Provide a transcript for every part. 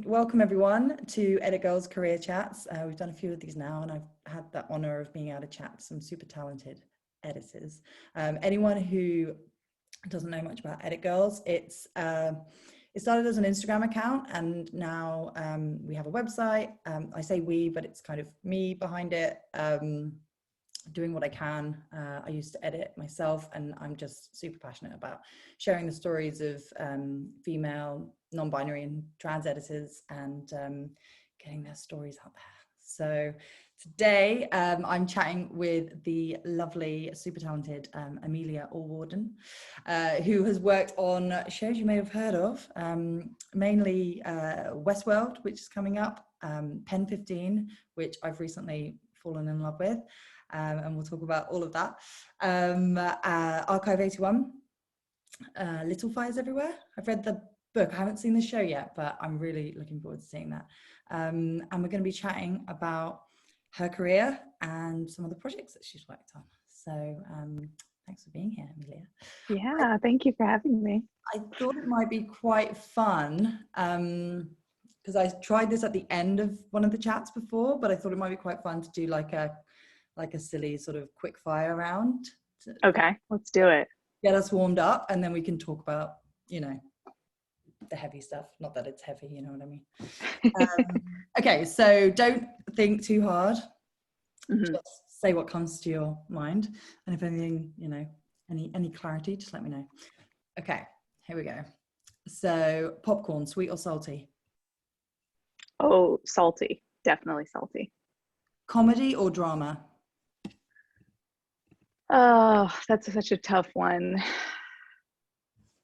Welcome everyone to Edit Girls Career Chats. We've done a few of these now, and I've had the honor of being able to chat to some super talented editors. Anyone who doesn't know much about Edit Girls, it started as an Instagram account, and now we have a website. I say we, but it's kind of me behind it, doing what I can. I used to edit myself, and I'm just super passionate about sharing the stories of female, non-binary and trans editors, and getting their stories out there. So today I'm chatting with the lovely, super talented Amelia Allwarden, who has worked on shows you may have heard of, mainly Westworld, which is coming up, Pen 15, which I've recently fallen in love with, and we'll talk about all of that. Archive 81, Little Fires Everywhere. I've read the book. I haven't seen the show yet, but I'm really looking forward to seeing that. And we're going to be chatting about her career and some of the projects that she's worked on. So thanks for being here, Amelia. Yeah, thank you for having me. I thought it might be quite fun because I tried this at the end of one of the chats before, but I thought it might be quite fun to do like a silly sort of quick fire round. Okay, let's do it. Get us warmed up, and then we can talk about, you know, the heavy stuff. Not that it's heavy, you know what I mean. Okay, so don't think too hard. Just say what comes to your mind, and if anything, you know, any clarity, just let me know. Okay, here we go. So popcorn, sweet or salty? Oh, salty. Definitely salty. Comedy or drama? Oh, that's such a tough one.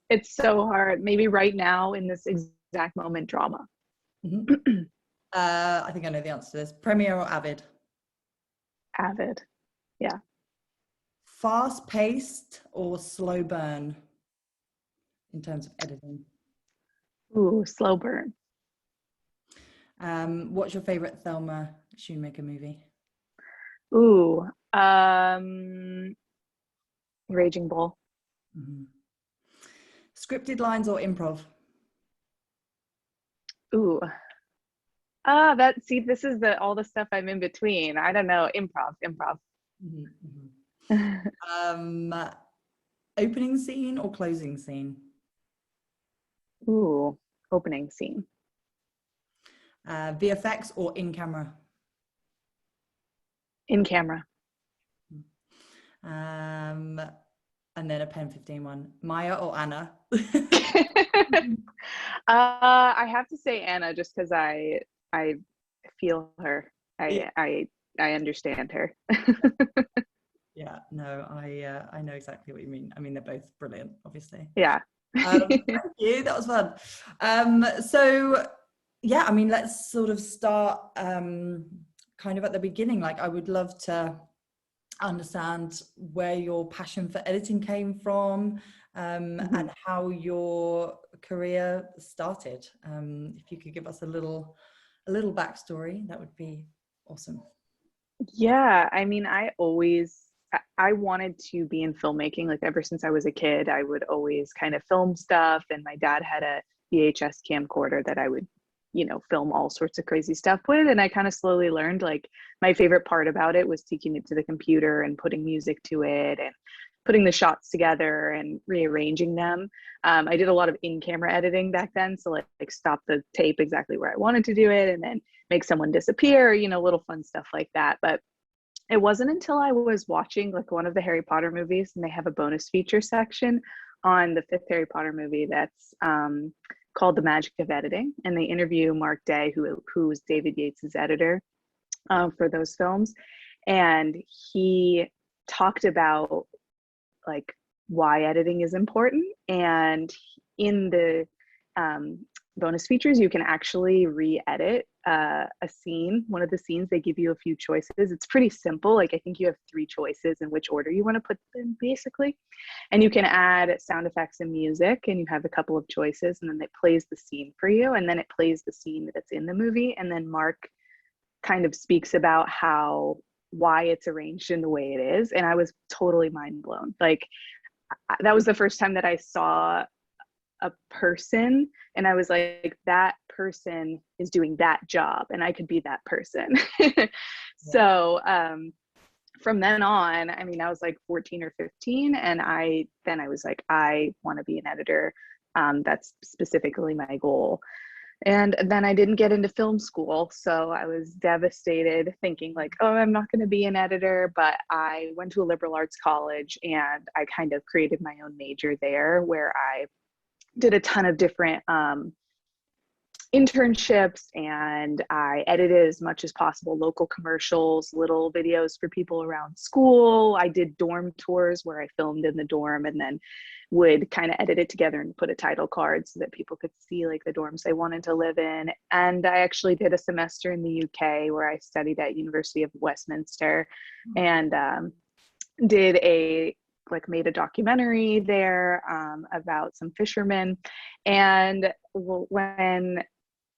It's so hard. Maybe right now in this exact moment, drama. I think I know the answer to this. Premiere or Avid? Avid. Yeah. Fast paced or slow burn in terms of editing? Ooh, slow burn. What's your favorite Thelma Schoonmaker movie? Ooh, Raging Bull. Scripted lines or improv? Ooh. This is all the stuff I'm in between. I don't know. Improv. Opening scene or closing scene? Ooh, opening scene. VFX or in camera? In camera. And then a Pen 15 one. Maya or Anna? I have to say Anna, just because I feel her. I understand her. Yeah, no, I know exactly what you mean. I mean, they're both brilliant, obviously. Yeah. Thank you. That was fun. So yeah, I mean, let's sort of start kind of at the beginning. Like, I would love to understand where your passion for editing came from, and how your career started. If you could give us a little backstory, that would be awesome. Yeah, I mean, I wanted to be in filmmaking. Like, ever since I was a kid, I would always kind of film stuff, and my dad had a VHS camcorder that I would, you know, film all sorts of crazy stuff with. And I kind of slowly learned, like, my favorite part about it was taking it to the computer and putting music to it and putting the shots together and rearranging them. I did a lot of in-camera editing back then. So like stop the tape exactly where I wanted to do it and then make someone disappear, you know, little fun stuff like that. But it wasn't until I was watching like one of the Harry Potter movies, and they have a bonus feature section on the 5th Harry Potter movie that's called The Magic of Editing. And they interview Mark Day, who was David Yates's editor for those films. And he talked about like why editing is important. And in the bonus features, you can actually re-edit a scene. One of the scenes, they give you a few choices. It's pretty simple. Like, I think you have 3 choices in which order you want to put them, basically. And you can add sound effects and music, and you have a couple of choices, and then it plays the scene for you, and then it plays the scene that's in the movie. And then Mark kind of speaks about why it's arranged in the way it is. And I was totally mind blown. Like, that was the first time that I saw a person, and I was like, that person is doing that job and I could be that person. So from then on, I mean, I was like 14 or 15, and I was like, I want to be an editor. That's specifically my goal. And then I didn't get into film school, so I was devastated, thinking like, oh, I'm not going to be an editor. But I went to a liberal arts college, and I kind of created my own major there, where I did a ton of different internships, and I edited as much as possible local commercials, little videos for people around school. I did dorm tours where I filmed in the dorm and then would kind of edit it together and put a title card so that people could see like the dorms they wanted to live in. And I actually did a semester in the UK where I studied at University of Westminster, and made a documentary there about some fishermen. And when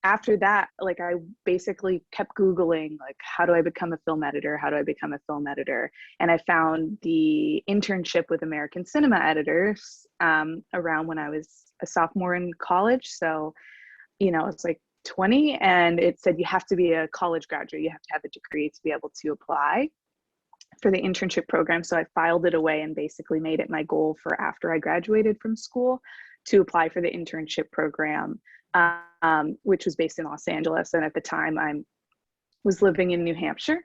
after that, like, I basically kept Googling, like, how do I become a film editor? How do I become a film editor? And I found the internship with American Cinema Editors around when I was a sophomore in college. So, you know, it's like 20, and it said you have to be a college graduate. You have to have a degree to be able to apply for the internship program. So I filed it away and basically made it my goal for after I graduated from school to apply for the internship program, which was based in Los Angeles. And at the time I was living in New Hampshire,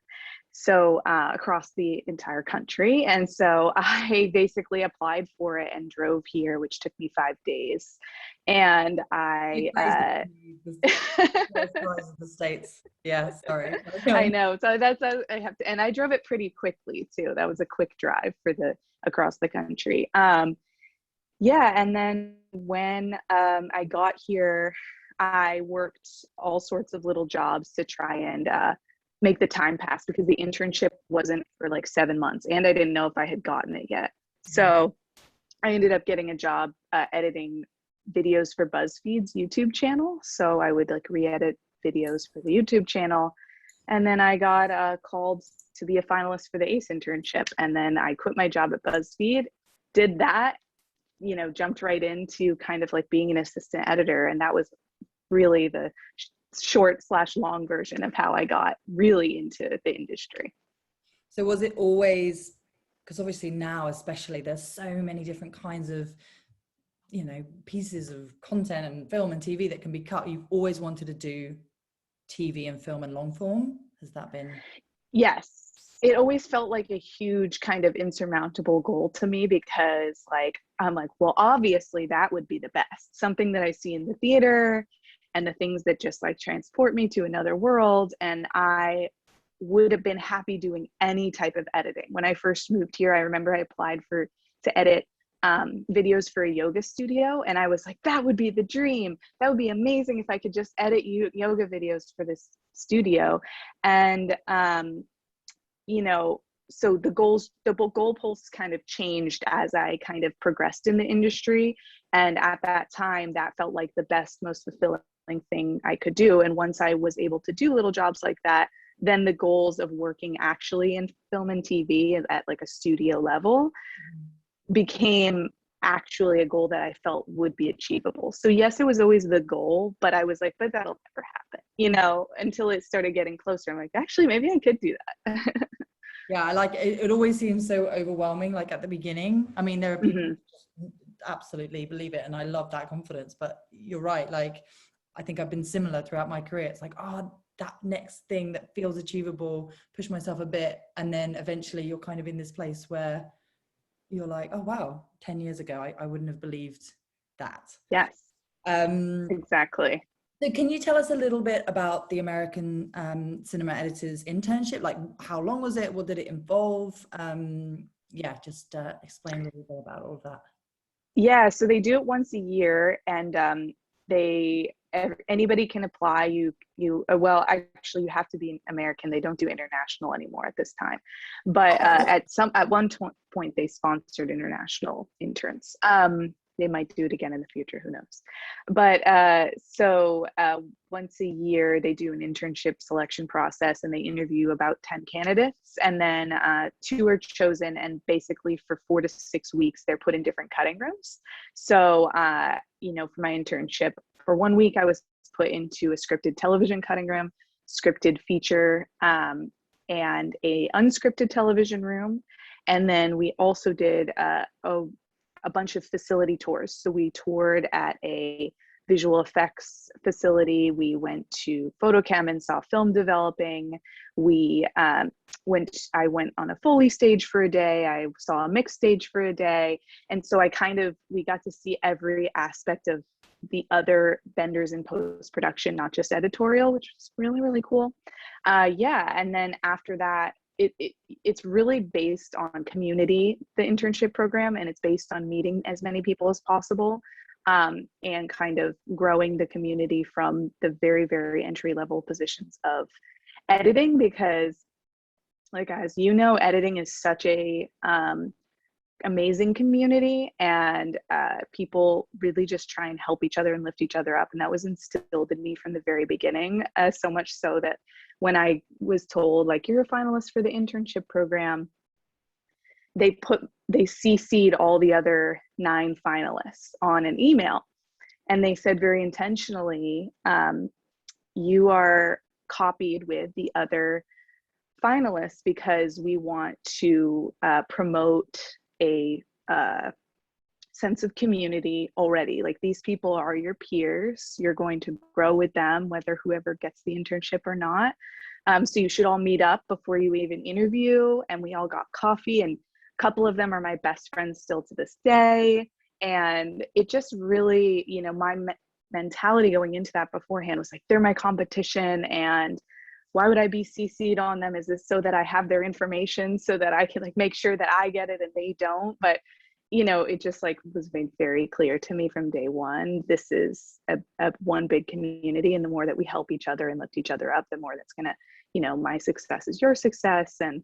so across the entire country. And so I basically applied for it and drove here, which took me 5 days. And the States. Yeah, sorry. I know. So I have to, and I drove it pretty quickly too. That was a quick drive for across the country. Yeah. And then when I got here, I worked all sorts of little jobs to try and make the time pass, because the internship wasn't for like 7 months and I didn't know if I had gotten it yet. So I ended up getting a job editing videos for BuzzFeed's YouTube channel. So I would like re-edit videos for the YouTube channel. And then I got called to be a finalist for the ACE internship. And then I quit my job at BuzzFeed, did that, you know, jumped right into kind of like being an assistant editor. And that was really the short/long version of how I got really into the industry. So was it always, because obviously now especially there's so many different kinds of, you know, pieces of content and film and TV that can be cut, you've always wanted to do TV and film and long form? Has that been? Yes, it always felt like a huge kind of insurmountable goal to me, because like I'm like, well, obviously that would be the best, something that I see in the theater and the things that just like transport me to another world. And I would have been happy doing any type of editing. When I first moved here, I remember I applied to edit videos for a yoga studio, and I was like, that would be the dream. That would be amazing if I could just edit yoga videos for this studio. And you know, so the goalposts kind of changed as I kind of progressed in the industry. And at that time, that felt like the best, most fulfilling thing I could do. And once I was able to do little jobs like that, then the goals of working actually in film and TV at like a studio level became actually a goal that I felt would be achievable. So yes, it was always the goal, but I was like, but that'll never happen, you know, until it started getting closer. I'm like, actually, maybe I could do that. Yeah, I like it. It always seems so overwhelming, like at the beginning. I mean, there are people who just absolutely believe it, and I love that confidence. But you're right. Like, I think I've been similar throughout my career. It's like, oh, that next thing that feels achievable, push myself a bit. And then eventually you're kind of in this place where you're like, oh, wow, 10 years ago, I wouldn't have believed that. Yes, exactly. So can you tell us a little bit about the American Cinema Editors internship? Like, how long was it? What did it involve? Just explain a little bit about all of that. Yeah, so they do it once a year, and anybody can apply. Well, actually, you have to be American. They don't do international anymore at this time, but at one point they sponsored international interns. They might do it again in the future, who knows? But so once a year they do an internship selection process, and they interview about 10 candidates, and then 2 are chosen, and basically for 4 to 6 weeks they're put in different cutting rooms. So you know, for my internship, for 1 week I was put into a scripted television cutting room, scripted feature, and a unscripted television room. And then we also did a bunch of facility tours. So we toured at a visual effects facility. We went to photochem and saw film developing. I went on a Foley stage for a day. I saw a mix stage for a day. And so we got to see every aspect of the other vendors in post-production, not just editorial, which was really, really cool. And then after that, it's really based on community, the internship program, and it's based on meeting as many people as possible, and kind of growing the community from the very, very entry level positions of editing, because like, as you know, editing is such a amazing community, and people really just try and help each other and lift each other up. And that was instilled in me from the very beginning, so much so that when I was told, like, you're a finalist for the internship program, they CC'd all the other 9 finalists on an email. And they said very intentionally, you are copied with the other finalists because we want to promote a sense of community already. Like, these people are your peers. You're going to grow with them, whether whoever gets the internship or not. So you should all meet up before you even interview. And we all got coffee, and a couple of them are my best friends still to this day. And it just really, my mentality going into that beforehand was like, they're my competition, and why would I be CC'd on them? Is this so that I have their information so that I can like make sure that I get it and they don't? But it just like was made very clear to me from day one, this is a one big community, and the more that we help each other and lift each other up, the more that's gonna, my success is your success and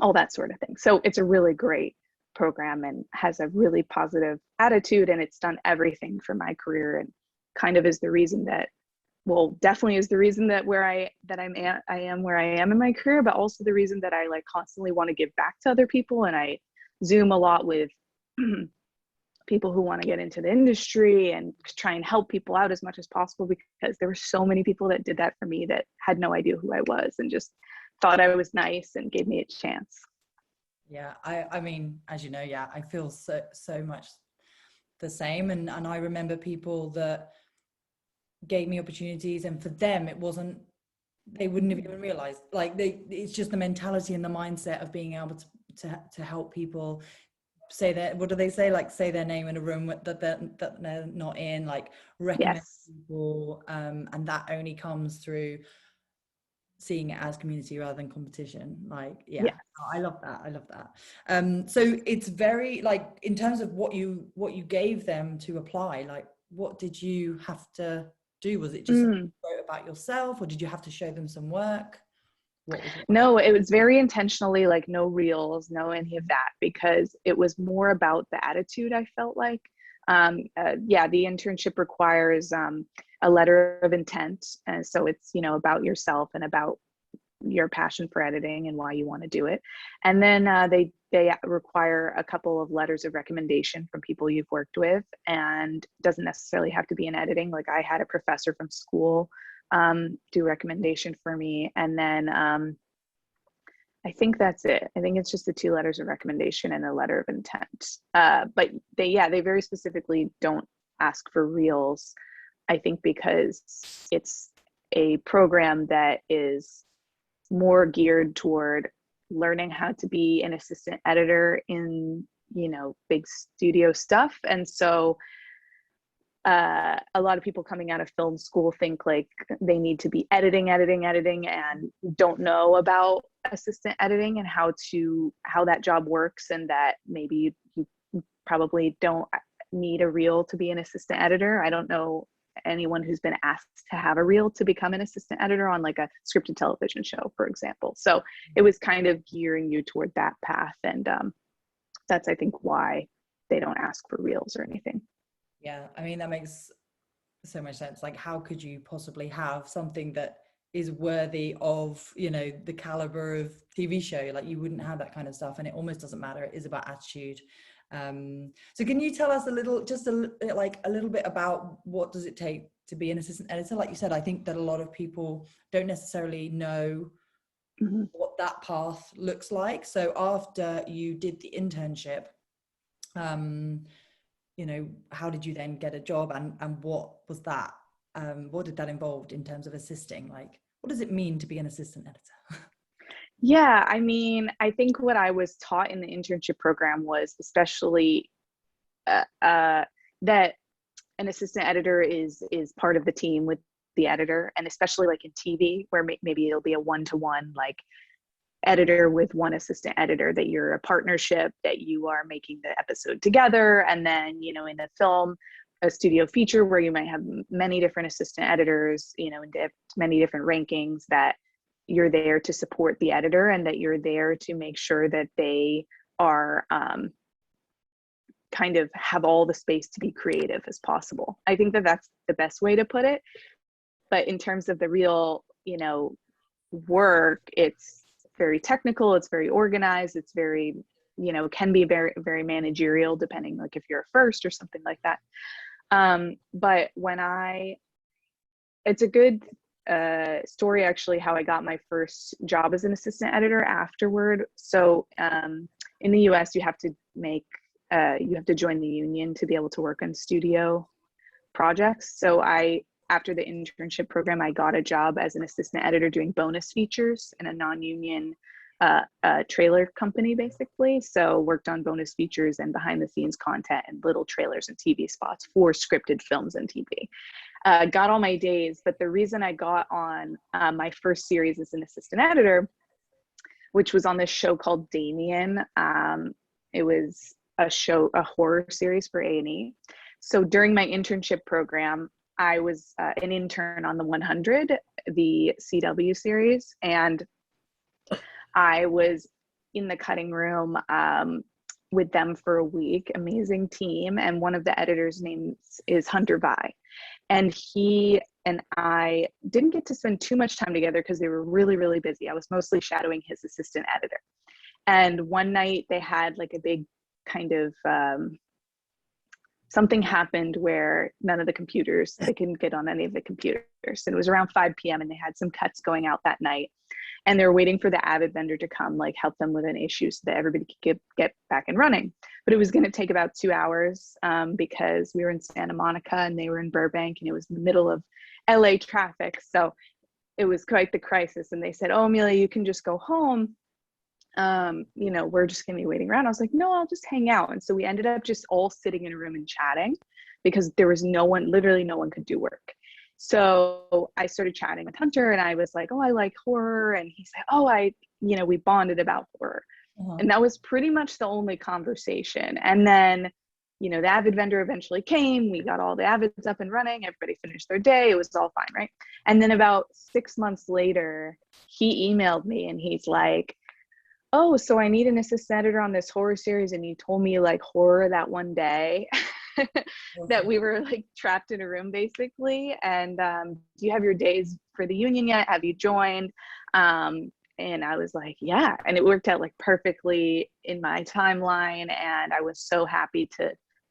all that sort of thing. So it's a really great program and has a really positive attitude, and it's done everything for my career, and kind of is the reason that, well, definitely is the reason that I am where I am in my career, but also the reason that I like constantly want to give back to other people. And I Zoom a lot with people who want to get into the industry and try and help people out as much as possible, because there were so many people that did that for me that had no idea who I was and just thought I was nice and gave me a chance. Yeah, I mean, as you know, yeah, I feel so much the same. And I remember people that gave me opportunities, and for them it wasn't, they wouldn't have even realized, like, it's just the mentality and the mindset of being able to help people say that, what do they say, like, say their name in a room that they're not in, like, recommend Yes. people, and that only comes through seeing it as community rather than competition. Like, yeah, Yes. I love that. So it's very, like, in terms of what you gave them to apply, like, what did you have to do? Was it just wrote about yourself, or did you have to show them some work? What was it? No, it was very intentionally, like, no reels, no any of that, because it was more about the attitude. I felt like, the internship requires a letter of intent, and so it's about yourself and about your passion for editing and why you want to do it. And then they require a couple of letters of recommendation from people you've worked with, and doesn't necessarily have to be in editing. Like, I had a professor from school do recommendation for me, and then I think that's it. I think it's just the 2 letters of recommendation and a letter of intent. But they very specifically don't ask for reels, I think, because it's a program that is more geared toward learning how to be an assistant editor in, big studio stuff. And so a lot of people coming out of film school think like they need to be editing and don't know about assistant editing and how that job works, and that maybe you probably don't need a reel to be an assistant editor. I don't know anyone who's been asked to have a reel to become an assistant editor on like a scripted television show, for example. So it was kind of gearing you toward that path, and that's, I think, why they don't ask for reels or anything. Yeah, I mean, that makes so much sense. Like, how could you possibly have something that is worthy of, the caliber of TV show? Like, you wouldn't have that kind of stuff, and it almost doesn't matter. It is about attitude. So can you tell us a little bit about what does it take to be an assistant editor? Like you said, I think that a lot of people don't necessarily know what that path looks like. So after you did the internship, you know, how did you then get a job, and what was that? What did that involve in terms of assisting? Like, what does it mean to be an assistant editor? Yeah, I mean, I think what I was taught in the internship program was especially that an assistant editor is part of the team with the editor, and especially like in TV where maybe it'll be a one-to-one like editor with one assistant editor, that you're a partnership, that you are making the episode together. And then, you know, in a film, a studio feature where you might have many different assistant editors, you know, in many different rankings, that you're there to support the editor and that you're there to make sure that they are kind of have all the space to be creative as possible. I think that that's the best way to put it. But in terms of the real, you know, work, it's very technical, it's very organized, it's very, you know, can be very, very managerial depending, like if you're a first or something like that. But it's a good story actually, how I got my first job as an assistant editor afterward. So in the US, you have to join the union to be able to work on studio projects. So after the internship program, I got a job as an assistant editor doing bonus features in a non-union trailer company, basically. So worked on bonus features and behind the scenes content and little trailers and TV spots for scripted films and TV. Got all my days, but the reason I got on my first series as an assistant editor, which was on this show called Damien. It was a horror series for A&E. So during my internship program, I was an intern on the 100, the CW series, and I was in the cutting room with them for a week. Amazing team. And one of the editors' names is Hunter Vi. And he and I didn't get to spend too much time together because they were really, really busy. I was mostly shadowing his assistant editor. And one night they had like a big kind of something happened where none of the computers, they couldn't get on any of the computers. And it was around 5 p.m. and they had some cuts going out that night. And they were waiting for the Avid vendor to come, like help them with an issue so that everybody could get back and running. But it was going to take about 2 hours because we were in Santa Monica and they were in Burbank, and it was in the middle of LA traffic. So it was quite the crisis. And they said, "Oh, Amelia, you can just go home. You know, we're just going to be waiting around." I was like, "No, I'll just hang out." And so we ended up just all sitting in a room and chatting because there was literally no one could do work. So I started chatting with Hunter and I was like, "Oh, I like horror." And he said, "Oh, we bonded about horror." And that was pretty much the only conversation. And then, you know, the Avid vendor eventually came. We got all the Avids up and running. Everybody finished their day. It was all fine, right? And then about 6 months later, he emailed me and he's like, "Oh, so I need an assistant editor on this horror series. And you told me you like horror that one day." That we were like trapped in a room basically. And do you have your days for the union yet? Have you joined? And I was like, yeah. And it worked out like perfectly in my timeline. And I was so happy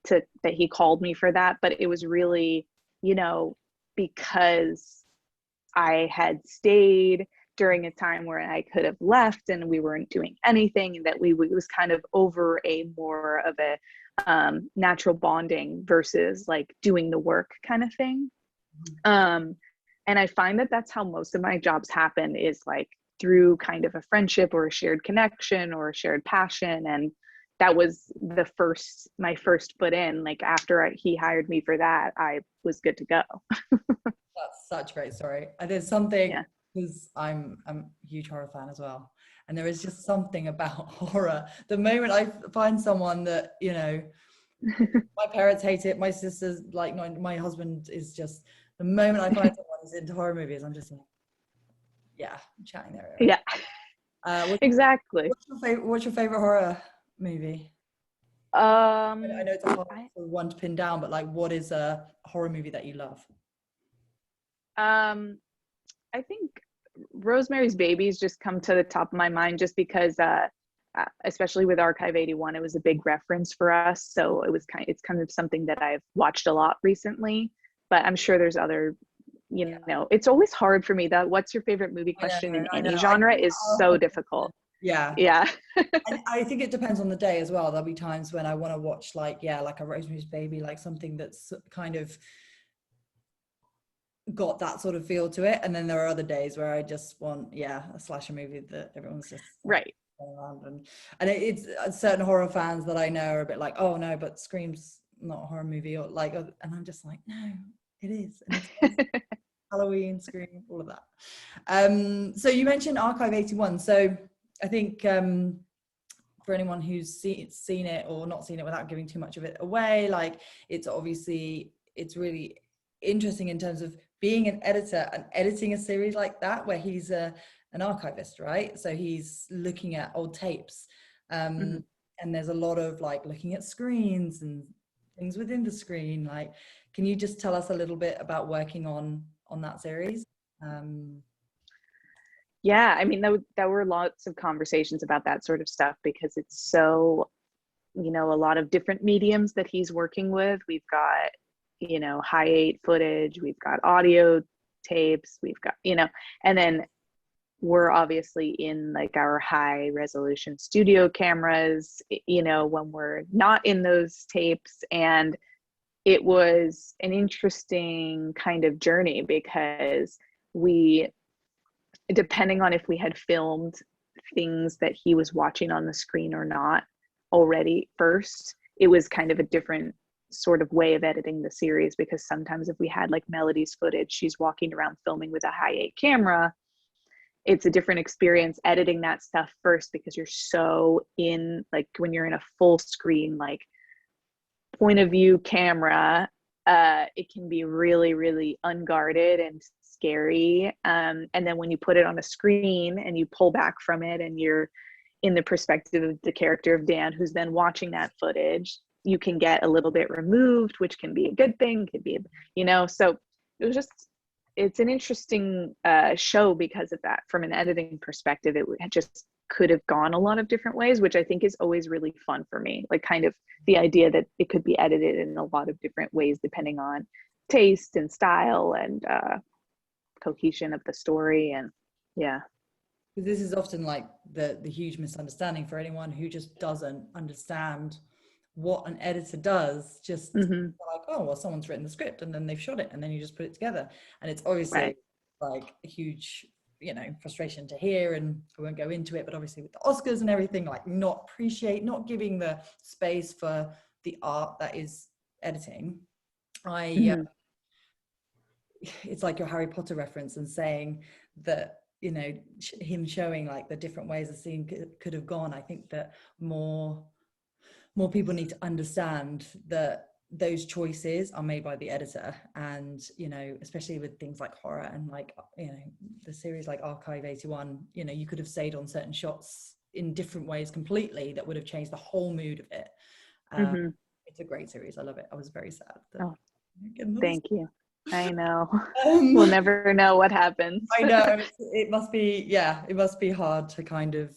that he called me for that. But it was really, you know, because I had stayed during a time where I could have left and we weren't doing anything, and that it was kind of over a more of a natural bonding versus like doing the work kind of thing. And I find that that's how most of my jobs happen, is like through kind of a friendship or a shared connection or a shared passion. And that was my first foot in. Like after he hired me for that, I was good to go. That's such a great story. There's something, Yeah. because I'm a huge horror fan as well, and there is just something about horror. The moment I find someone that, you know, my parents hate it, my sisters like, no, my husband is just, the moment I find someone who's into horror movies, I'm just like, yeah, I'm chatting there. Yeah. Exactly. What's your favorite horror movie? I know it's a hard one to pin down, but like, what is a horror movie that you love? I think Rosemary's Babies just come to the top of my mind just because especially with Archive 81, it was a big reference for us. So it's kind of something that I've watched a lot recently. but I'm sure there's other, it's always hard for me. That what's your favorite movie question in I any know. genre is so difficult. Yeah. Yeah. And I think it depends on the day as well. There'll be times when I want to watch like a Rosemary's Baby, like something that's kind of got that sort of feel to it. And then there are other days where I just want, a slasher movie that everyone's just right. going around. And it's certain horror fans that I know are a bit like, oh no, but Scream's not a horror movie, or like, and I'm just like, no, it is. And it's Halloween, Scream, all of that. So you mentioned Archive 81. So I think for anyone who's seen it or not seen it, without giving too much of it away, like it's really interesting in terms of being an editor and editing a series like that, where he's an archivist, right? So he's looking at old tapes, and there's a lot of like looking at screens and things within the screen. Like, can you just tell us a little bit about working on that series? Yeah, I mean, there were lots of conversations about that sort of stuff, because it's so, a lot of different mediums that he's working with. We've got, high 8 footage, we've got audio tapes, we've got, and then we're obviously in like our high resolution studio cameras, when we're not in those tapes. And it was an interesting kind of journey, because depending on if we had filmed things that he was watching on the screen or not already first, it was kind of a different sort of way of editing the series. Because sometimes if we had like Melody's footage, she's walking around filming with a high 8 camera, it's a different experience editing that stuff first, because you're so in, like when you're in a full screen, like point of view camera, it can be really, really unguarded and scary. And then when you put it on a screen and you pull back from it and you're in the perspective of the character of Dan, who's then watching that footage, you can get a little bit removed, which can be a good thing, could be, so it's an interesting show because of that. From an editing perspective, it just could have gone a lot of different ways, which I think is always really fun for me. Like kind of the idea that it could be edited in a lot of different ways, depending on taste and style and cohesion of the story. And yeah. This is often like the huge misunderstanding for anyone who just doesn't understand what an editor does. Just like, oh, well, someone's written the script and then they've shot it and then you just put it together. And it's obviously like a huge, frustration to hear, and I won't go into it, but obviously with the Oscars and everything, like not giving the space for the art that is editing. It's like your Harry Potter reference and saying that, him showing like the different ways the scene could have gone. I think that more people need to understand that those choices are made by the editor. And especially with things like horror and like the series like Archive 81, you could have stayed on certain shots in different ways completely that would have changed the whole mood of it. It's a great series. I love it. I was very sad that thank you. I know. We'll never know what happens. I know. It must be hard to kind of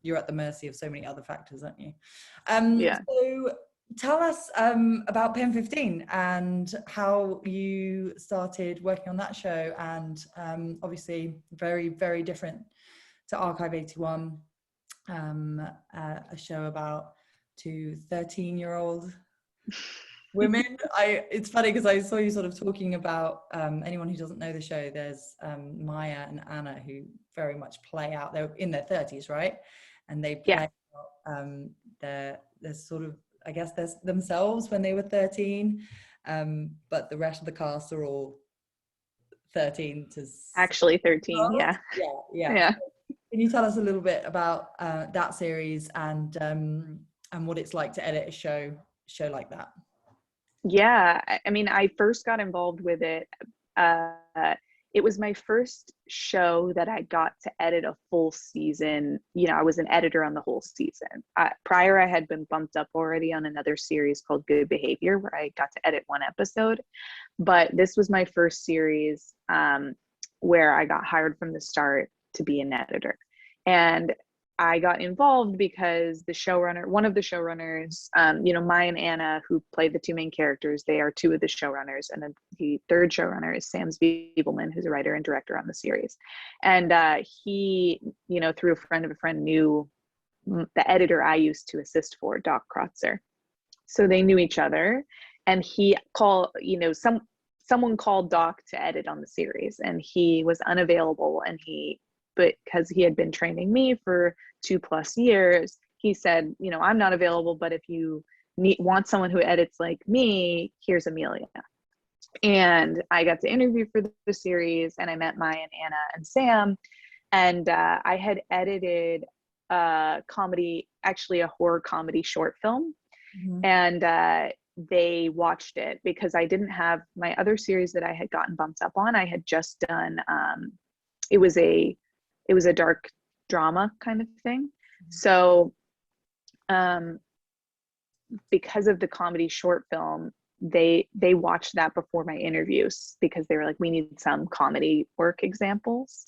you're at the mercy of so many other factors, aren't you? So tell us about Pen 15 and how you started working on that show. And obviously very, very different to Archive 81, a show about 2 13-year-old women. It's funny because I saw you sort of talking about anyone who doesn't know the show. There's Maya and Anna, who very much play out. They're in their 30s, right? And they play out their sort of, I guess, their themselves when they were 13. But the rest of the cast are all 13 to actually 13. Yeah. Can you tell us a little bit about that series and what it's like to edit a show like that? Yeah, I mean, I first got involved with it. It was my first show that I got to edit a full season. I was an editor on the whole season. Prior, I had been bumped up already on another series called Good Behavior, where I got to edit one episode. But this was my first series where I got hired from the start to be an editor. And I got involved because one of the showrunners, Maya and Anna, who played the two main characters, they are two of the showrunners. And then the third showrunner is Sam Spielman, who's a writer and director on the series. And he, through a friend of a friend, knew the editor I used to assist for, Doc Krotzer. So they knew each other. And he called, someone called Doc to edit on the series, and he was unavailable. But because he had been training me for 2+ years, he said, I'm not available, but if you want someone who edits like me, here's Amelia. And I got to interview for the series, and I met Maya and Anna and Sam. And I had edited a horror comedy short film. Mm-hmm. And they watched it because I didn't have my other series that I had gotten bumped up on. I had just done, it was a dark drama kind of thing. So because of the comedy short film, they watched that before my interviews because they were like, we need some comedy work examples.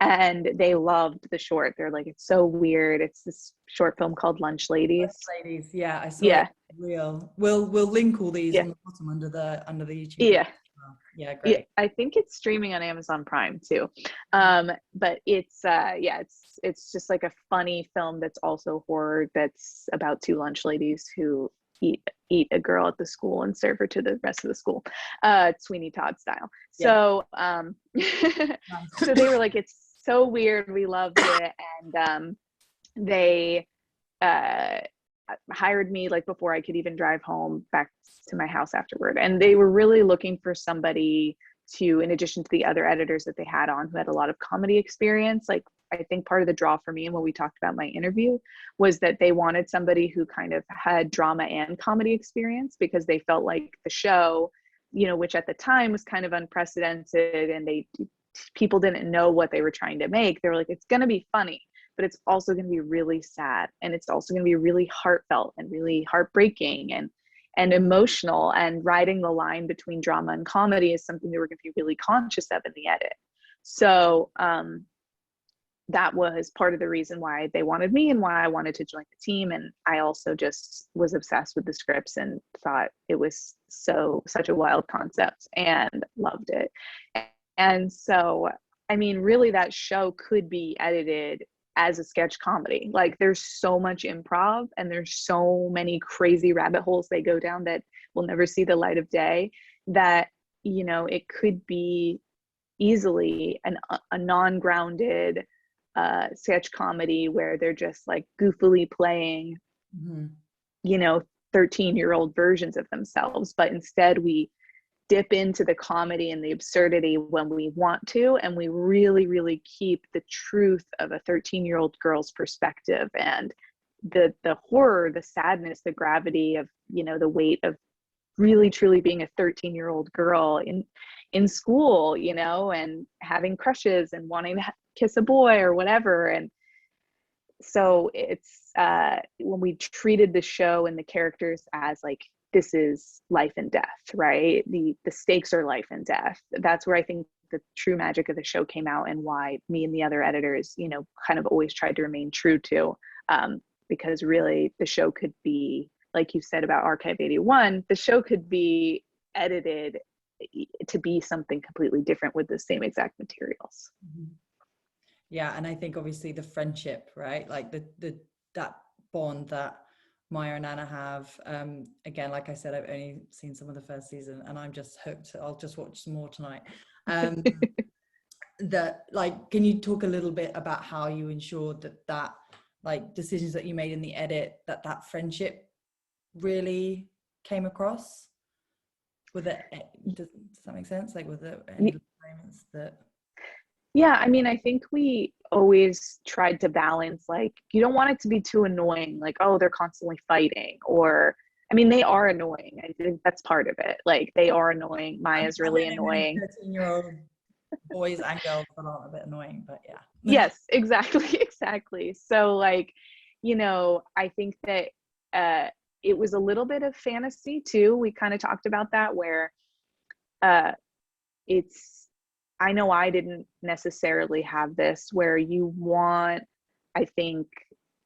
And they loved the short. They're like, it's so weird. It's this short film called Lunch Ladies. Lunch Ladies, yeah, I saw it. Real. We'll link all these on the bottom under the YouTube. Yeah. Yeah, great. Yeah, I think it's streaming on Amazon Prime too. But it's just like a funny film that's also horror, that's about two lunch ladies who eat a girl at the school and serve her to the rest of the school, Sweeney Todd style. So so they were like, it's so weird, we loved it. And they hired me like before I could even drive home back to my house afterward. And they were really looking for somebody to, in addition to the other editors that they had on, who had a lot of comedy experience. Like, I think part of the draw for me, and when we talked about my interview, was that they wanted somebody who kind of had drama and comedy experience, because they felt like the show, which at the time was kind of unprecedented, and people didn't know what they were trying to make. They were like, it's going to be funny, but it's also going to be really sad, and it's also going to be really heartfelt and really heartbreaking and emotional, and riding the line between drama and comedy is something they were going to be really conscious of in the edit. So that was part of the reason why they wanted me and why I wanted to join the team. And I also just was obsessed with the scripts and thought it was such a wild concept and loved it. And so, I mean, really that show could be edited as a sketch comedy. Like, there's so much improv and there's so many crazy rabbit holes they go down that will never see the light of day, that, it could be easily a non-grounded sketch comedy where they're just like goofily playing, 13-year-old versions of themselves. But instead we dip into the comedy and the absurdity when we want to, and we really, really keep the truth of a 13-year-old girl's perspective, and the horror, the sadness, the gravity of, the weight of really truly being a 13-year-old girl in school, and having crushes and wanting to kiss a boy or whatever. And so it's when we treated the show and the characters as like, this is life and death, right? The stakes are life and death. That's where I think the true magic of the show came out, and why me and the other editors, kind of always tried to remain true to, because really the show could be, like you said about Archive 81, the show could be edited to be something completely different with the same exact materials. Yeah, and I think obviously the friendship, right? Like that bond that Maya and Anna have. Again, like I said, I've only seen some of the first season, and I'm just hooked. I'll just watch some more tonight. Can you talk a little bit about how you ensured that like decisions that you made in the edit, that friendship really came across? Does that make sense? Like with the moments that. Yeah, I mean, I think we always tried to balance, like, you don't want it to be too annoying, like, oh, they're constantly fighting, or, I mean, they are annoying. I think that's part of it. Like, they are annoying. Maya's really annoying. 13-year-old boys and girls that are a bit annoying, but yeah. Yes, exactly. So, like, I think that it was a little bit of fantasy too. We kind of talked about that, where I know I didn't necessarily have this, where you want I think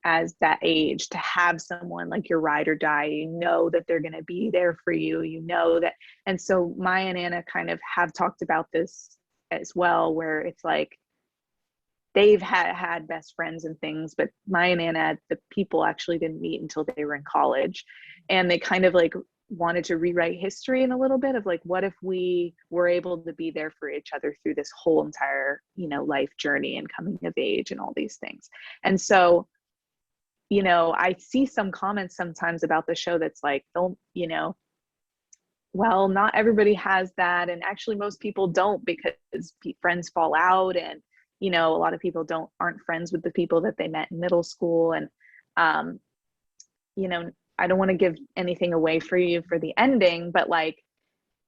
as that age, to have someone like your ride or die, you know that they're going to be there for you, you know that. And so Maya and Anna kind of have talked about this as well, where it's like they've had best friends and things, but Maya and Anna, the people actually didn't meet until they were in college. And they kind of like wanted to rewrite history in a little bit of like, what if we were able to be there for each other through this whole entire, you know, life journey and coming of age and all these things. And so, you know, I see some comments sometimes about the show that's like, don't, you know, well, not everybody has that. And actually most people don't, because friends fall out, and, you know, a lot of people aren't friends with the people that they met in middle school. And, you know, I don't want to give anything away for you for the ending, but like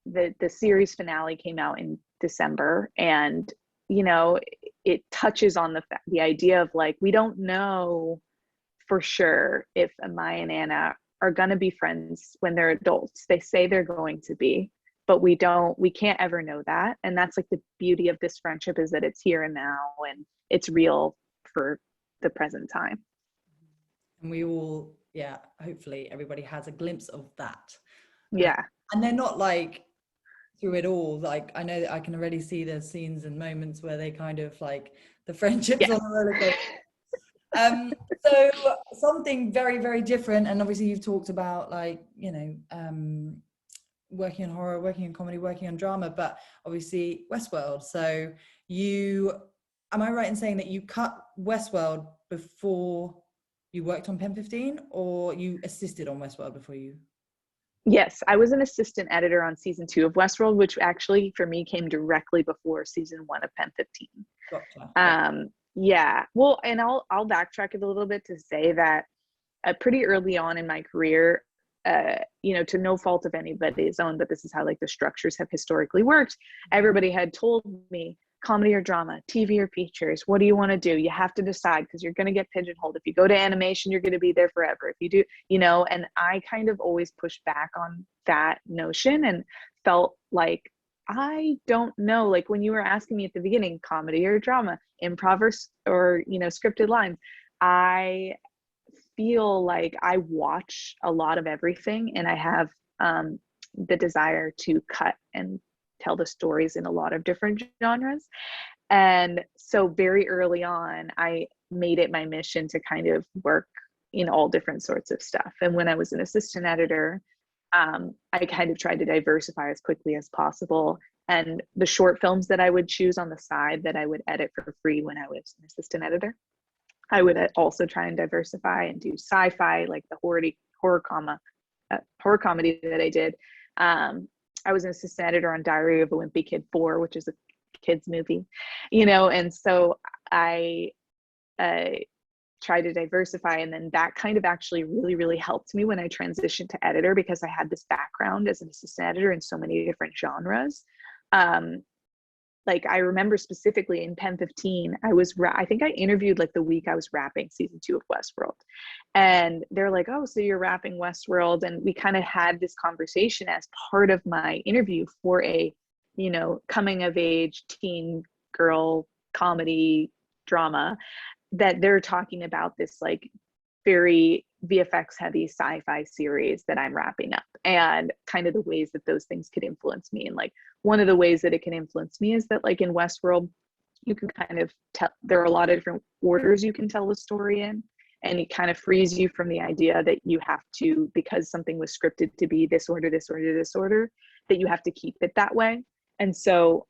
the series finale came out in December, and, you know, it touches on the idea of like, we don't know for sure if Amaya and Anna are going to be friends when they're adults. They say they're going to be, but we can't ever know that. And that's like the beauty of this friendship, is that it's here and now, and it's real for the present time. And we all, yeah, hopefully everybody has a glimpse of that. Yeah. And they're not like through it all. Like, I know that I can already see the scenes and moments where they kind of like the friendships on the roller coaster. So something very, very different. And obviously you've talked about like, you know, working on horror, working on comedy, working on drama, but obviously Westworld. So am I right in saying that you cut Westworld before you worked on Pen 15, or you assisted on Westworld before you? Yes, I was an assistant editor on season 2 of Westworld, which actually for me came directly before season 1 of Pen 15. Gotcha. Yeah, well, and I'll backtrack it a little bit to say that pretty early on in my career, you know, to no fault of anybody's own, but this is how like the structures have historically worked. Everybody had told me, comedy or drama, TV or features, what do you want to do? You have to decide, because you're going to get pigeonholed. If you go to animation, you're going to be there forever. If you do, you know, and I kind of always pushed back on that notion and felt like, I don't know, like when you were asking me at the beginning, comedy or drama, improv or you know, scripted lines, I feel like I watch a lot of everything, and I have the desire to cut and tell the stories in a lot of different genres. And so very early on, I made it my mission to kind of work in all different sorts of stuff. And when I was an assistant editor, I kind of tried to diversify as quickly as possible. And the short films that I would choose on the side that I would edit for free when I was an assistant editor, I would also try and diversify and do sci-fi, like the horror comedy that I did. I was an assistant editor on Diary of a Wimpy Kid 4, which is a kids movie, you know, and so I try to diversify. And then that kind of actually really, really helped me when I transitioned to editor, because I had this background as an assistant editor in so many different genres. Like I remember specifically in Pen 15, I think I interviewed like the week I was wrapping season 2 of Westworld. And they're like, oh, so you're wrapping Westworld. And we kind of had this conversation as part of my interview for a, you know, coming of age teen girl comedy drama, that they're talking about this like very VFX heavy sci-fi series that I'm wrapping up, and kind of the ways that those things could influence me. And like one of the ways that it can influence me is that like in Westworld, you can kind of tell, there are a lot of different orders you can tell the story in, and it kind of frees you from the idea that you have to, because something was scripted to be this order, this order, this order, that you have to keep it that way. And so,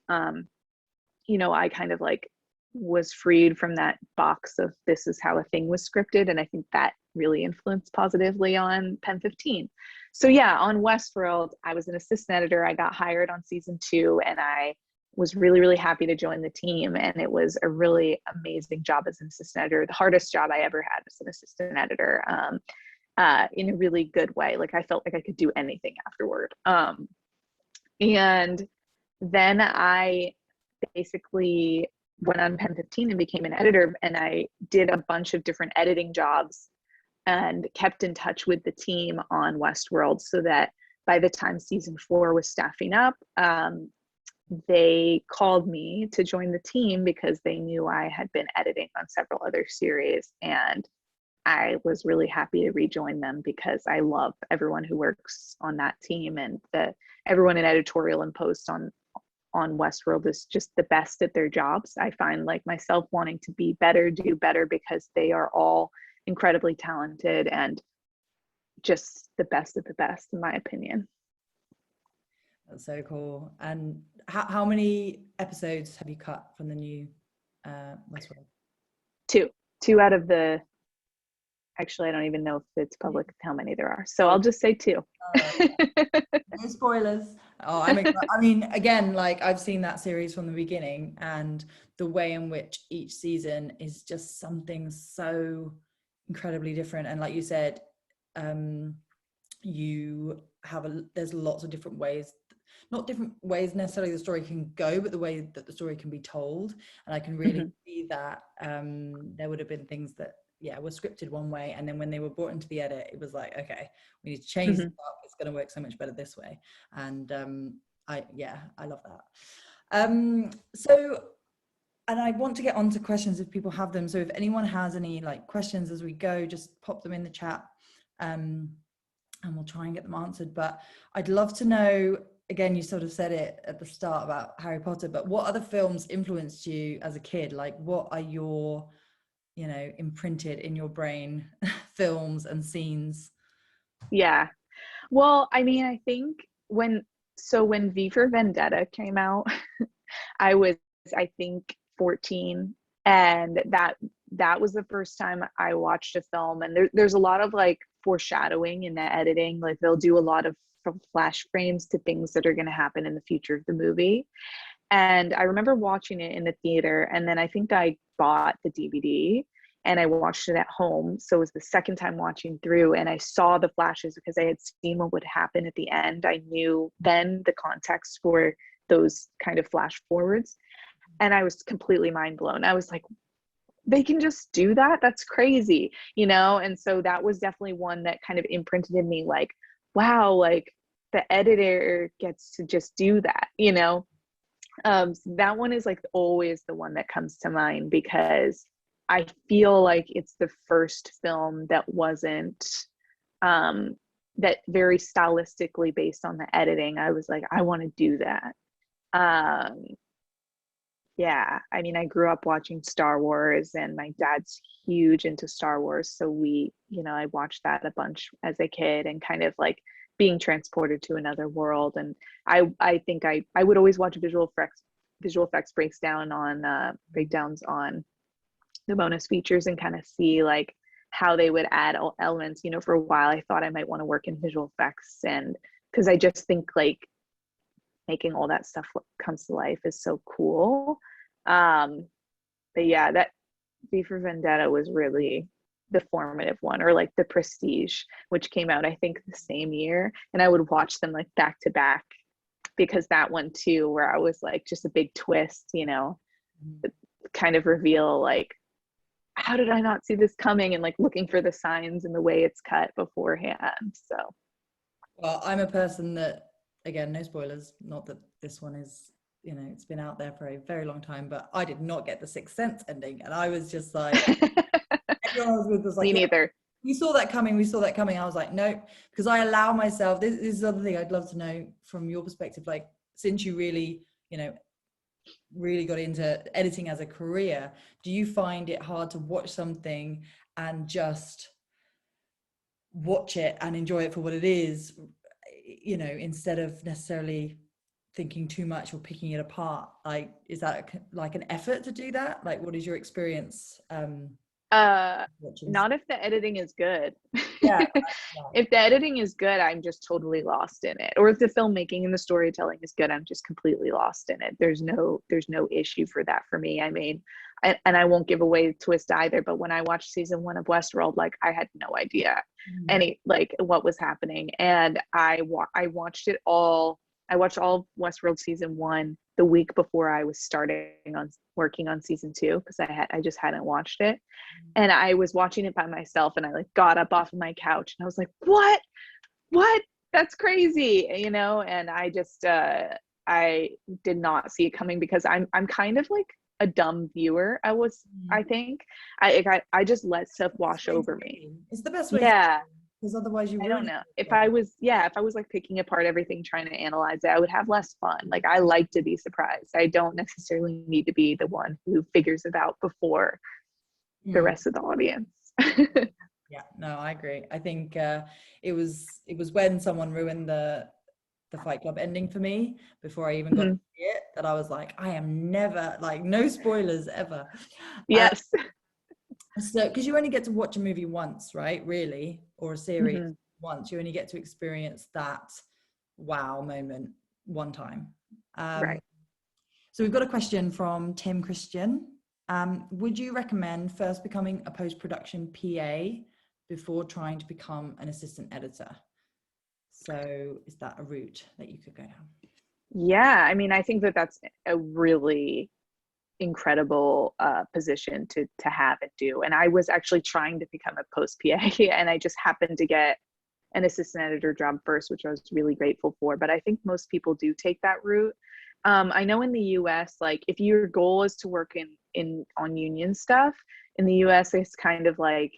you know, I kind of like was freed from that box of this is how a thing was scripted. And I think that really influenced positively on Pen 15. So yeah, on Westworld, I was an assistant editor. I got hired on season 2, and I was really, really happy to join the team. And it was a really amazing job as an assistant editor, the hardest job I ever had as an assistant editor, in a really good way. Like I felt like I could do anything afterward. And then I basically went on Pen 15 and became an editor, and I did a bunch of different editing jobs and kept in touch with the team on Westworld, so that by the time season 4 was staffing up, they called me to join the team because they knew I had been editing on several other series, and I was really happy to rejoin them because I love everyone who works on that team, and everyone in editorial and post on Westworld is just the best at their jobs. I find like myself wanting to be better, do better, because they are all incredibly talented and just the best of the best, in my opinion. That's so cool. And how many episodes have you cut from the new Westworld? Two out of the, actually, I don't even know if it's public how many there are. So I'll just say two. No spoilers. Oh, I mean, again, like I've seen that series from the beginning, and the way in which each season is just something so incredibly different. And like you said, you have there's lots of different ways, not different ways necessarily the story can go, but the way that the story can be told. And I can really see that there would have been things that were scripted one way, and then when they were brought into the edit, it was like, okay, we need to change this up. It's going to work so much better this way. And I love that. So, and I want to get on to questions if people have them. So if anyone has any like questions as we go, just pop them in the chat, and we'll try and get them answered. But I'd love to know, again, you sort of said it at the start about Harry Potter, but what other films influenced you as a kid? Like, what are your, imprinted in your brain films and scenes? Yeah. Well, I mean, I think when V for Vendetta came out, I was, I think, 14, and that was the first time I watched a film. And there's a lot of like foreshadowing in the editing. Like they'll do a lot of flash frames to things that are going to happen in the future of the movie. And I remember watching it in the theater, and then I think I bought the DVD and I watched it at home. So it was the second time watching through, and I saw the flashes because I had seen what would happen at the end. I knew then the context for those kind of flash forwards, and I was completely mind blown. I was like, they can just do that? That's crazy, And so that was definitely one that kind of imprinted in me, like, wow, like the editor gets to just do that, So that one is like always the one that comes to mind, because I feel like it's the first film that wasn't that very stylistically based on the editing. I was like, I want to do that. Yeah, I mean, I grew up watching Star Wars, and my dad's huge into Star Wars. So I watched that a bunch as a kid, and kind of like being transported to another world. And I think I would always watch visual effects breakdowns on the bonus features, and kind of see like how they would add elements. For a while I thought I might want to work in visual effects, and because I just think like making all that stuff comes to life is so cool. But yeah, that V for Vendetta was really the formative one, or like The Prestige, which came out I think the same year, and I would watch them like back to back, because that one too, where I was like, just a big twist, kind of reveal, like, how did I not see this coming, and like looking for the signs in the way it's cut beforehand. So, well, I'm a person that, again, no spoilers, not that this one is, it's been out there for a very long time, but I did not get the Sixth Sense ending, and I was just like, everyone was like, me neither. We saw that coming. I was like, no, because I allow myself, this is the other thing I'd love to know from your perspective, like, since you really, really got into editing as a career, do you find it hard to watch something and just watch it and enjoy it for what it is, instead of necessarily thinking too much or picking it apart? Like, is that like an effort to do that? Like, what is your experience? Not if the editing is good. Yeah. If the editing is good, I'm just totally lost in it. Or if the filmmaking and the storytelling is good, I'm just completely lost in it. There's no issue for that for me. I mean, and I won't give away the twist either, but when I watched season 1 of Westworld, like I had no idea any like what was happening. And I watched it all. I watched all of Westworld season 1 the week before I was working on season 2, because I just hadn't watched it. And I was watching it by myself, and I like got up off of my couch, and I was like, what? That's crazy, And I just, I did not see it coming because I'm kind of like a dumb viewer. I think I just let stuff wash over me. It's the best way to Yeah. because otherwise you I ruin don't know. it. If I was like picking apart everything, trying to analyze it, I would have less fun. Like I like to be surprised. I don't necessarily need to be the one who figures it out before the rest of the audience. Yeah, no, I agree. I think it was when someone ruined the Fight Club ending for me before I even got to see it that I was like, I am never, like, no spoilers ever. Yes. So because you only get to watch a movie once, right? Really, or a series once. You only get to experience that wow moment one time. Right. So we've got a question from Tim Christian. Would you recommend first becoming a post-production PA before trying to become an assistant editor? So is that a route that you could go down? Yeah, I mean, I think that that's a really incredible position to have and do. And I was actually trying to become a post PA, and I just happened to get an assistant editor job first, which I was really grateful for. But I think most people do take that route. I know in the US, like if your goal is to work on union stuff, in the US, it's kind of like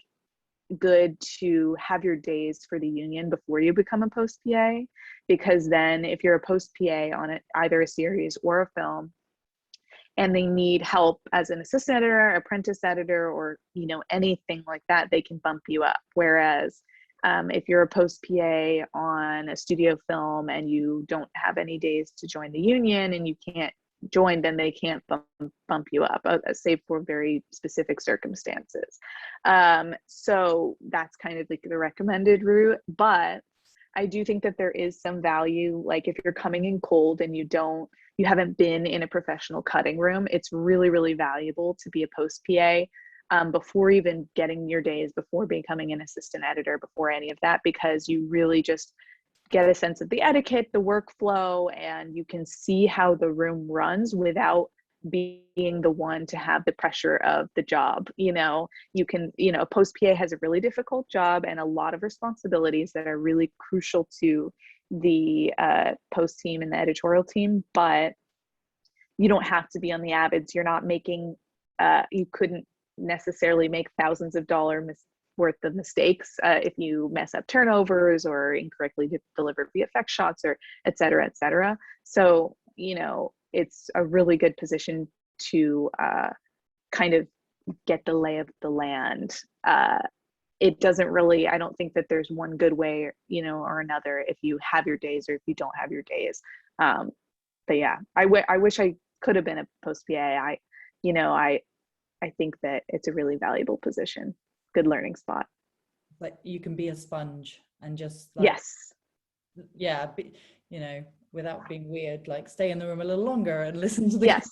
good to have your days for the union before you become a post PA, because then if you're a post PA on either a series or a film, and they need help as an assistant editor, apprentice editor, or anything like that, they can bump you up. Whereas if you're a post PA on a studio film and you don't have any days to join the union and you can't join, then they can't bump you up, save for very specific circumstances. So that's kind of like the recommended route. But I do think that there is some value, like if you're coming in cold and you haven't been in a professional cutting room, it's really, really valuable to be a post PA before even getting your days, before becoming an assistant editor, before any of that, because you really just get a sense of the etiquette, the workflow, and you can see how the room runs without being the one to have the pressure of the job. A post PA has a really difficult job and a lot of responsibilities that are really crucial to the post team and the editorial team, but you don't have to be on the avids. You're not making, you couldn't necessarily make thousands of dollars worth of mistakes if you mess up turnovers or incorrectly deliver VFX shots, or et cetera, et cetera. So, it's a really good position to kind of get the lay of the land. It doesn't really, I don't think that there's one good way, or another, if you have your days or if you don't have your days. But yeah, I wish I could have been a post PA. I think that it's a really valuable position. Good learning spot. Like you can be a sponge and just yes, without being weird, like stay in the room a little longer and listen to the yes.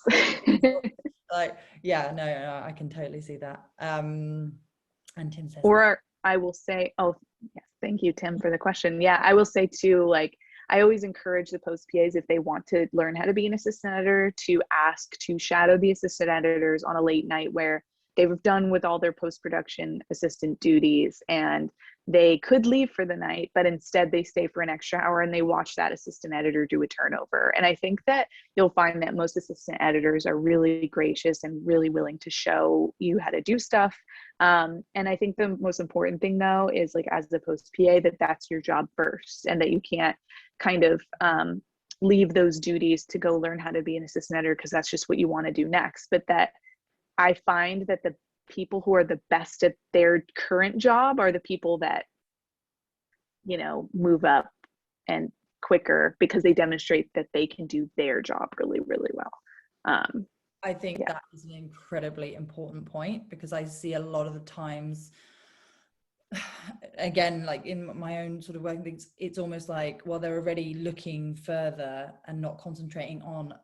No, I can totally see that. And Tim says, or I will say, oh yes, thank you, Tim, for the question. Yeah, I will say too, like I always encourage the post PAs, if they want to learn how to be an assistant editor, to ask to shadow the assistant editors on a late night where they've done with all their post-production assistant duties and they could leave for the night, but instead they stay for an extra hour and they watch that assistant editor do a turnover. And I think that you'll find that most assistant editors are really gracious and really willing to show you how to do stuff. And I think the most important thing though is, like, as the post PA, that's your job first, and that you can't kind of leave those duties to go learn how to be an assistant editor because that's just what you want to do next. But that I find that the people who are the best at their current job are the people that, move up and quicker because they demonstrate that they can do their job really, really well. I think that is an incredibly important point, because I see a lot of the times, again, like in my own sort of working things, it's almost like, well, they're already looking further and not concentrating on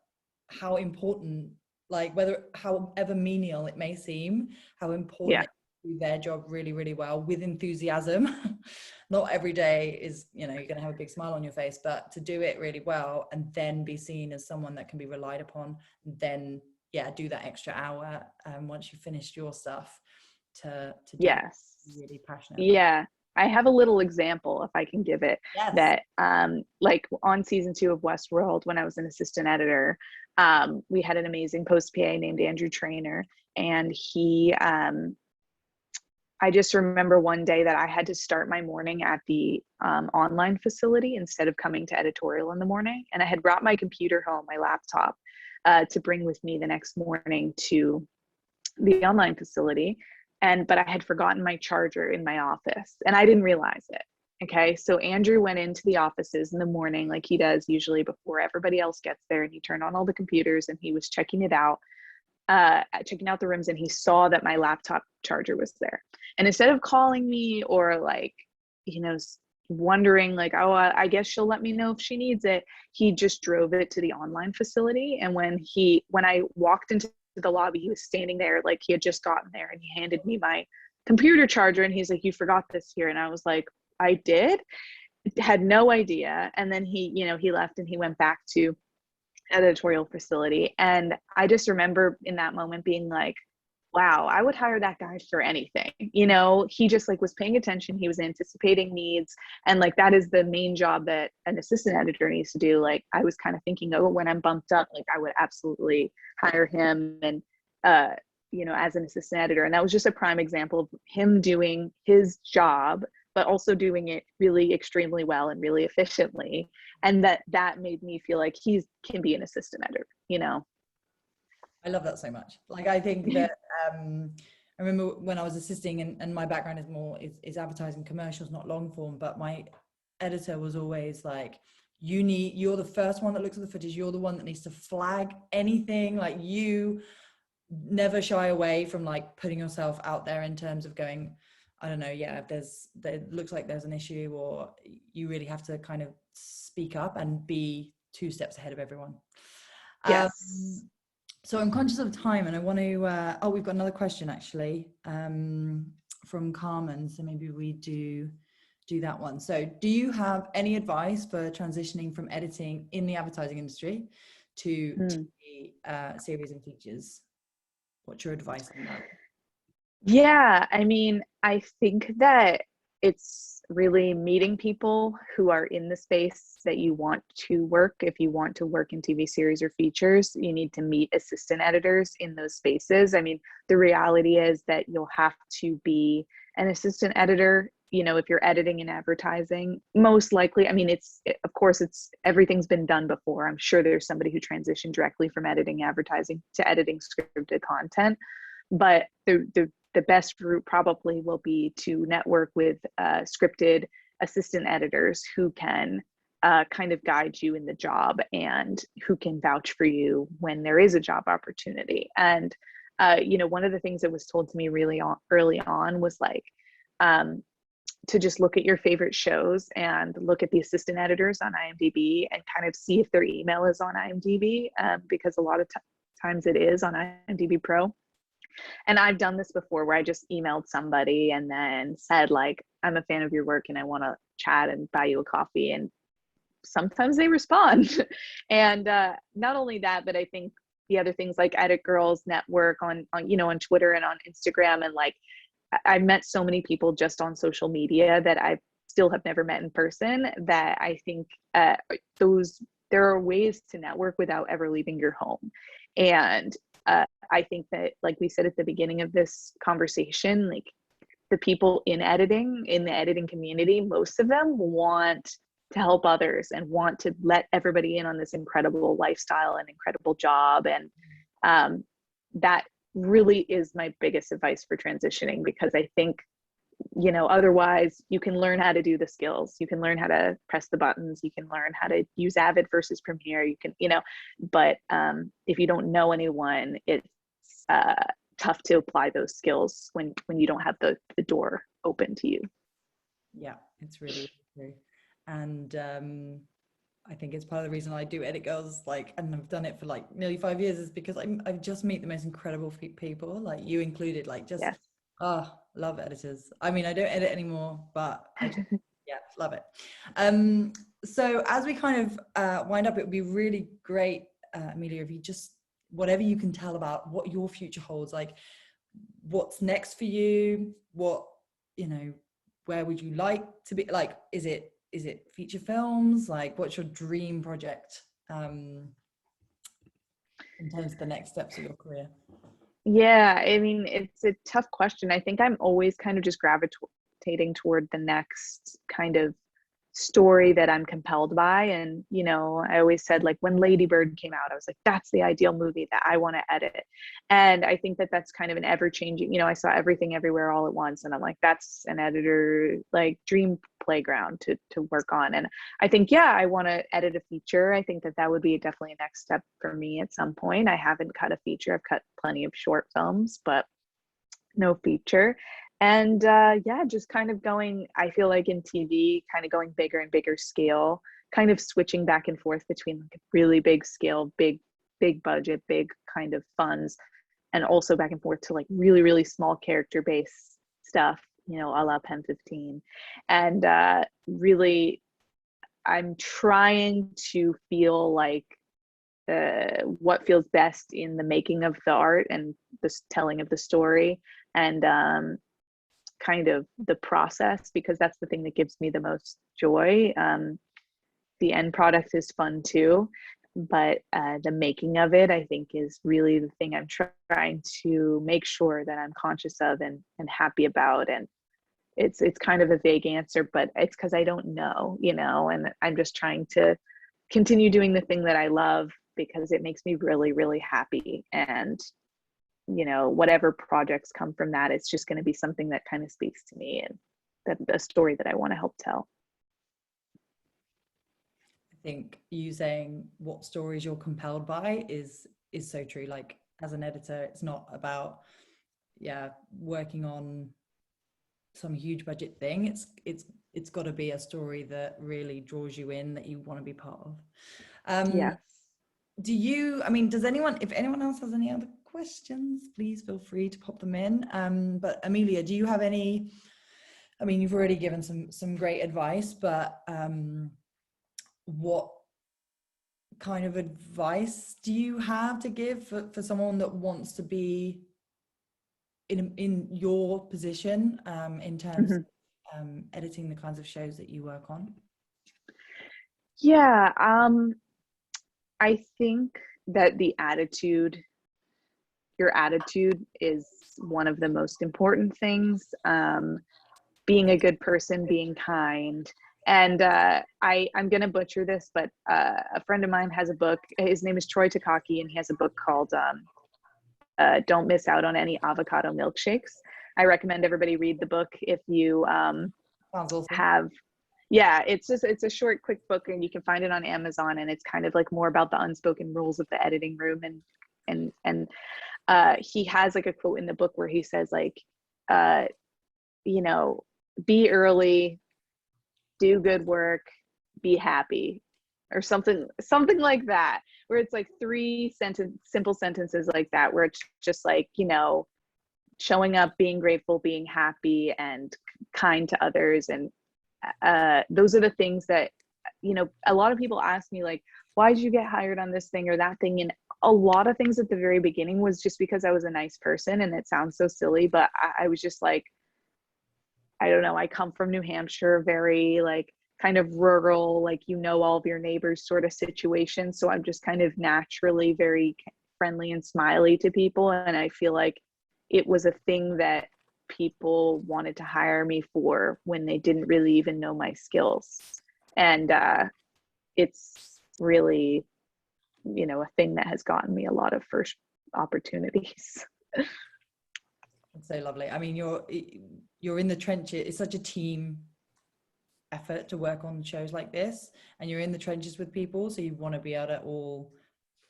how important, like however menial it may seem, how important it is to do their job really, really well with enthusiasm. Not every day is, you're going to have a big smile on your face, but to do it really well and then be seen as someone that can be relied upon, then do that extra hour once you've finished your stuff to do Yes. really passionate about. I have a little example, if I can give it, Yes. that like on season 2 of Westworld, when I was an assistant editor, we had an amazing post PA named Andrew Trainer, and I just remember one day that I had to start my morning at the online facility instead of coming to editorial in the morning, and I had brought my computer home, my laptop, to bring with me the next morning to the online facility, but I had forgotten my charger in my office and I didn't realize it. Okay, so Andrew went into the offices in the morning like he does usually before everybody else gets there, and he turned on all the computers and he was checking it out, checking out the rooms, and he saw that my laptop charger was there. And instead of calling me or like, you know, wondering like, oh, I guess she'll let me know if she needs it, he just drove it to the online facility. And when I walked into the lobby, he was standing there like he had just gotten there, and he handed me my computer charger and he's like, you forgot this here. And I was like, I did? Had no idea. And then he left and he went back to editorial facility. And I just remember in that moment being like, wow, I would hire that guy for anything. He just like was paying attention. He was anticipating needs. And like, that is the main job that an assistant editor needs to do. Like, I was kind of thinking, oh, when I'm bumped up, like I would absolutely hire him and, as an assistant editor. And that was just a prime example of him doing his job, but also doing it really extremely well and really efficiently. And that made me feel like he can be an assistant editor. I love that so much. Like, I think that I remember when I was assisting, and my background is advertising commercials, not long form, but my editor was always like, you're the first one that looks at the footage, you're the one that needs to flag anything, like you never shy away from like putting yourself out there in terms of going, I don't know, yeah, there looks like there's an issue, or you really have to kind of speak up and be 2 steps ahead of everyone. Yes. So I'm conscious of time, and I want to, we've got another question actually from Carmen. So maybe we do that one. So do you have any advice for transitioning from editing in the advertising industry to TV, series and features? What's your advice on that? Yeah, I mean, I think that it's really meeting people who are in the space that you want to work. If you want to work in TV series or features, you need to meet assistant editors in those spaces. I mean, the reality is that you'll have to be an assistant editor, if you're editing in advertising, most likely. I mean, of course, everything's been done before. I'm sure there's somebody who transitioned directly from editing advertising to editing scripted content, but the best route probably will be to network with scripted assistant editors who can kind of guide you in the job and who can vouch for you when there is a job opportunity. And, one of the things that was told to me really early on was like, to just look at your favorite shows and look at the assistant editors on IMDb and kind of see if their email is on IMDb, because a lot of times it is on IMDb Pro. And I've done this before where I just emailed somebody and then said like, I'm a fan of your work and I want to chat and buy you a coffee. And sometimes they respond. And not only that, but I think the other things like Edit Girls Network on Twitter and on Instagram. And like, I've met so many people just on social media that I still have never met in person, that I think there are ways to network without ever leaving your home. And I think that, like we said at the beginning of this conversation, like the people in the editing community, most of them want to help others and want to let everybody in on this incredible lifestyle and incredible job. And that really is my biggest advice for transitioning, because I think, otherwise you can learn how to do the skills, you can learn how to press the buttons, you can learn how to use Avid versus Premiere, you can, but if you don't know anyone, it's tough to apply those skills when you don't have the door open to you. Yeah, it's really true. And I think it's part of the reason I do Edit Girls, like, and I've done it for like nearly 5 years, is because I just meet the most incredible people, like you included, like just, Yes. Love editors. I mean, I don't edit anymore, but I just, yeah, love it. So as we kind of wind up, it would be really great, Amelia, if you just, whatever you can tell about what your future holds, like what's next for you, what, where would you like to be? Like, is it feature films? Like, what's your dream project in terms of the next steps of your career? Yeah, I mean, it's a tough question. I think I'm always kind of just gravitating toward the next kind of story that I'm compelled by. And, you know, I always said, like, when Lady Bird came out, I was like, that's the ideal movie that I want to edit. And I think that that's kind of an ever changing, you know, I saw Everything Everywhere All at Once, and I'm like, that's an editor, like, dream playground to work on. And I think, yeah, I want to edit a feature. I think that that would be definitely a next step for me at some point. I haven't cut a feature. I've cut plenty of short films, but no feature. And yeah, just kind of going, I feel like in TV, kind of going bigger and bigger scale, kind of switching back and forth between like a really big scale, big budget, big kind of funds, and also back and forth to like really, really small character based stuff, you know, a la Pen 15. And really, I'm trying to feel like what feels best in the making of the art and the telling of the story, and kind of the process, because that's the thing that gives me the most joy. The end product is fun too, but the making of it, I think, is really the thing I'm trying to make sure that I'm conscious of and happy about. And it's kind of a vague answer, but it's because I don't know, you know, and I'm just trying to continue doing the thing that I love because it makes me really, really happy. And you know, whatever projects come from that, it's just going to be something that kind of speaks to me and that the story that I want to help tell. I think you saying what stories you're compelled by is so true. Like, as an editor, it's not about working on some huge budget thing. It's got to be a story that really draws you in, that you want to be part of. Yes. Does anyone, if anyone else has any other questions, please feel free to pop them in. But Amelia, do you have any, I mean, you've already given some great advice, but what kind of advice do you have to give for someone that wants to be in your position in terms of editing the kinds of shows that you work on? Yeah, I think that your attitude is one of the most important things. Being a good person, being kind. And I'm going to butcher this, but a friend of mine has a book. His name is Troy Takaki, and he has a book called Don't Miss Out on Any Avocado Milkshakes. I recommend everybody read the book if you Sounds awesome. have. Yeah, it's a short, quick book, and you can find it on Amazon. And it's kind of like more about the unspoken rules of the editing room. And he has like a quote in the book where he says, like, you know, be early, do good work, be happy, or something like that, where it's like simple sentences like that, where it's just like, you know, showing up, being grateful, being happy, and kind to others. And those are the things that, you know, a lot of people ask me, like, why did you get hired on this thing or that thing? And a lot of things at the very beginning was just because I was a nice person. And it sounds so silly, but I was just like, I don't know, I come from New Hampshire, very like kind of rural, like, you know, all of your neighbors sort of situation. So I'm just kind of naturally very friendly and smiley to people. And I feel like it was a thing that people wanted to hire me for when they didn't really even know my skills. And it's really, you know, a thing that has gotten me a lot of first opportunities. That's so lovely. I mean, you're in the trenches. It's such a team effort to work on shows like this, and you're in the trenches with people, so you want to be able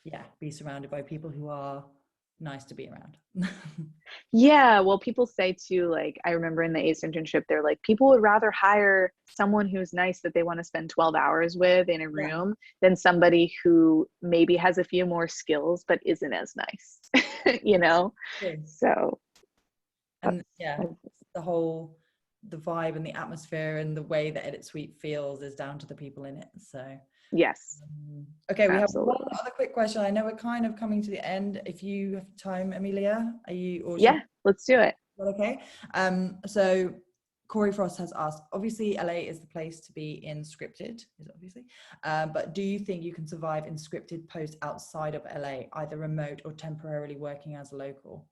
to be surrounded by people who are nice to be around. Yeah, well, people say too, like, I remember in the ACE internship, they're like, people would rather hire someone who's nice that they want to spend 12 hours with in a room than somebody who maybe has a few more skills but isn't as nice. You know? So and the vibe and the atmosphere and the way the edit suite feels is down to the people in it. So yes. Okay, we Absolutely. have one other quick question. I know we're kind of coming to the end. If you have time, Amelia, are you? Yeah, let's do it. Okay. So Corey Frost has asked, obviously LA is the place to be in scripted, is obviously, but do you think you can survive in scripted posts outside of LA, either remote or temporarily working as a local?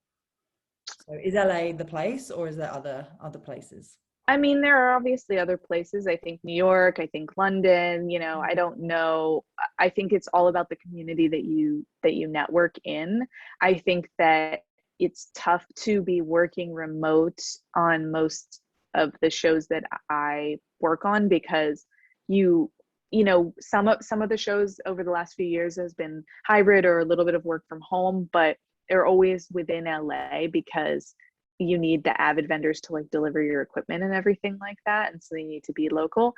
So is LA the place, or is there other places? I mean, there are obviously other places. I think New York, I think London, I don't know. I think it's all about the community that you network in. I think that it's tough to be working remote on most of the shows that I work on, because some of the shows over the last few years has been hybrid or a little bit of work from home, but they're always within LA because you need the avid vendors to like deliver your equipment and everything like that, and so they need to be local.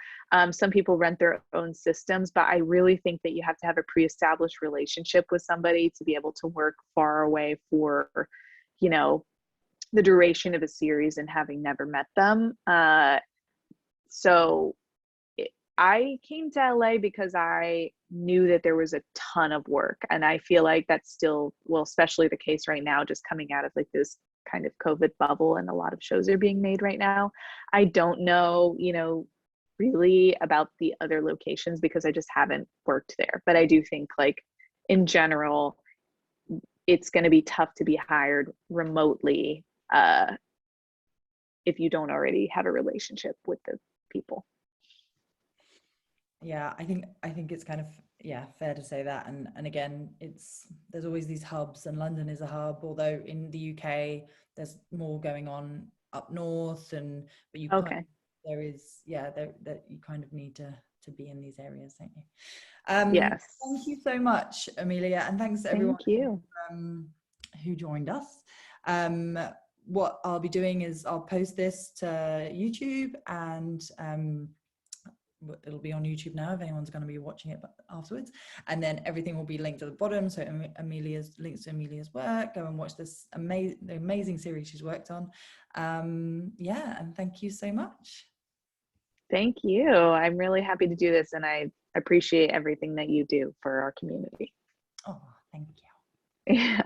Some people rent their own systems, but I really think that you have to have a pre-established relationship with somebody to be able to work far away for the duration of a series and having never met them. So I came to LA because I knew that there was a ton of work, and I feel like that's still, well, especially the case right now, just coming out of like this kind of COVID bubble, and a lot of shows are being made right now. I don't know, really about the other locations because I just haven't worked there. But I do think like in general, it's going to be tough to be hired remotely if you don't already have a relationship with the people. Yeah, I think it's kind of, yeah, fair to say that. And again, there's always these hubs, and London is a hub, although in the UK there's more going on up north, but you Okay. that you kind of need to be in these areas, don't you? Yes. Thank you so much, Amelia, and thanks to everyone Thank you. who joined us. What I'll be doing is I'll post this to YouTube, and it'll be on YouTube now if anyone's going to be watching it afterwards, and then everything will be linked at the bottom. So Amelia's links to Amelia's work. Go and watch this amazing series she's worked on. Yeah, and thank you so much. Thank you. I'm really happy to do this, and I appreciate everything that you do for our community. Oh, thank you. Yeah.